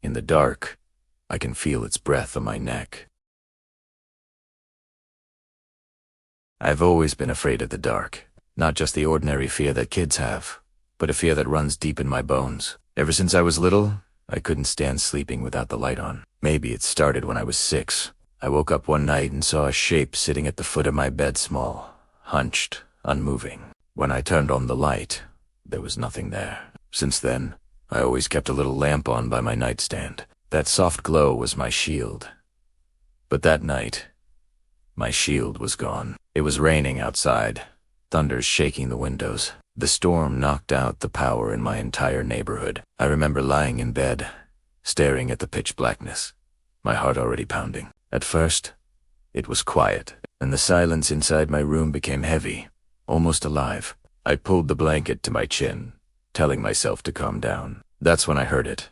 In the dark, I can feel its breath on my neck. I've always been afraid of the dark, not just the ordinary fear that kids have, but a fear that runs deep in my bones. Ever since I was little, I couldn't stand sleeping without the light on. Maybe it started when I was 6. I woke up one night and saw a shape sitting at the foot of my bed, small, hunched, unmoving. When I turned on the light, there was nothing there. Since then, I always kept a little lamp on by my nightstand. That soft glow was my shield. But that night, my shield was gone. It was raining outside, thunder shaking the windows. The storm knocked out the power in my entire neighborhood. I remember lying in bed, staring at the pitch blackness, my heart already pounding. At first, it was quiet, and the silence inside my room became heavy, almost alive. I pulled the blanket to my chin, telling myself to calm down. That's when I heard it.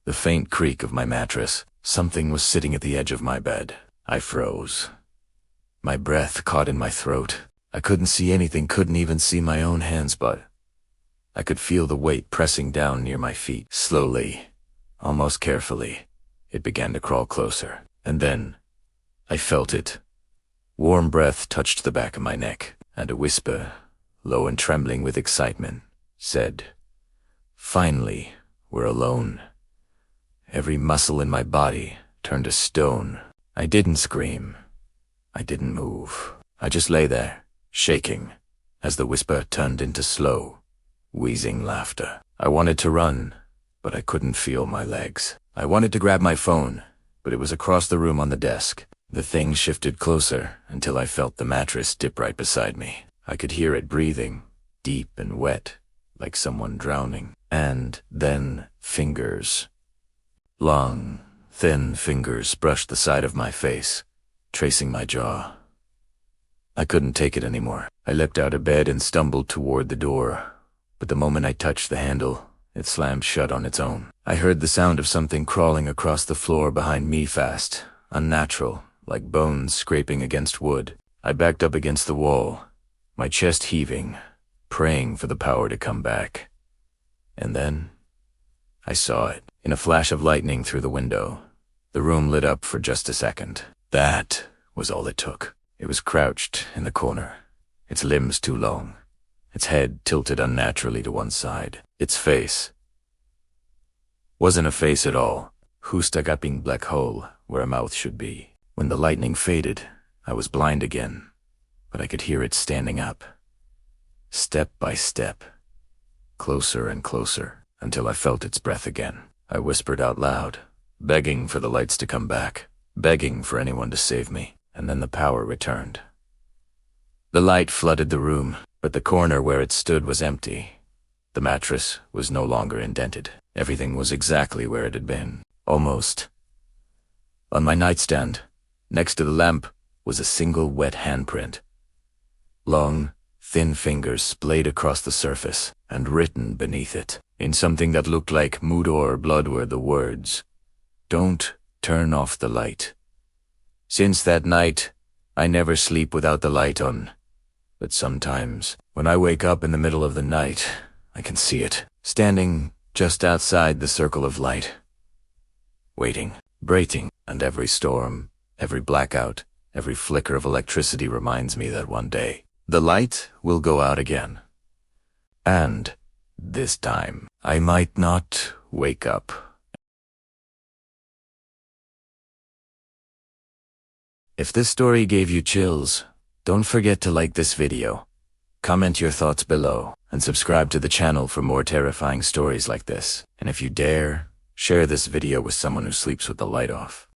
The faint creak of my mattress. Something was sitting at the edge of my bed. I froze. My breath caught in my throat. I couldn't see anything, couldn't even see my own hands, but I could feel the weight pressing down near my feet. Slowly, almost carefully, it began to crawl closer. And then, I felt it. Warm breath touched the back of my neck, and a whisper, low and trembling with excitement, said, "Finally, we're alone." Every muscle in my body turned to stone. I didn't scream. I didn't move. I just lay there, shaking, as the whisper turned into slow, wheezing laughter. I wanted to run, but I couldn't feel my legs. I wanted to grab my phone, but it was across the room on the desk. The thing shifted closer until I felt the mattress dip right beside me. I could hear it breathing, deep and wet, like someone drowning. And then fingers. Long, thin fingers brushed the side of my face, tracing my jaw. I couldn't take it anymore. I leapt out of bed and stumbled toward the door, but the moment I touched the handle, it slammed shut on its own. I heard the sound of something crawling across the floor behind me, fast, unnatural, like bones scraping against wood. I backed up against the wall, my chest heaving, praying for the power to come back. And then, I saw it. In a flash of lightning through the window, the room lit up for just a second. That was all it took. It was crouched in the corner, its limbs too long, its head tilted unnaturally to one side. Its face wasn't a face at all. Hustagaping black hole where a mouth should be. When the lightning faded, I was blind again, but I could hear it standing up, step by step, closer and closer, until I felt its breath again. I whispered out loud, begging for the lights to come back, begging for anyone to save me, and then the power returned. The light flooded the room, but the corner where it stood was empty. The mattress was no longer indented. Everything was exactly where it had been, almost. On my nightstand, next to the lamp, was a single wet handprint. Long, thin fingers splayed across the surface, and written beneath it, in something that looked like mud or blood, were the words, "Don't turn off the light." Since that night, I never sleep without the light on. But sometimes, when I wake up in the middle of the night, I can see it, standing just outside the circle of light, waiting, breathing, and every storm, every blackout, every flicker of electricity reminds me that one day, the light will go out again. And this time, I might not wake up. If this story gave you chills, don't forget to like this video, comment your thoughts below, and subscribe to the channel for more terrifying stories like this. And if you dare, share this video with someone who sleeps with the light off.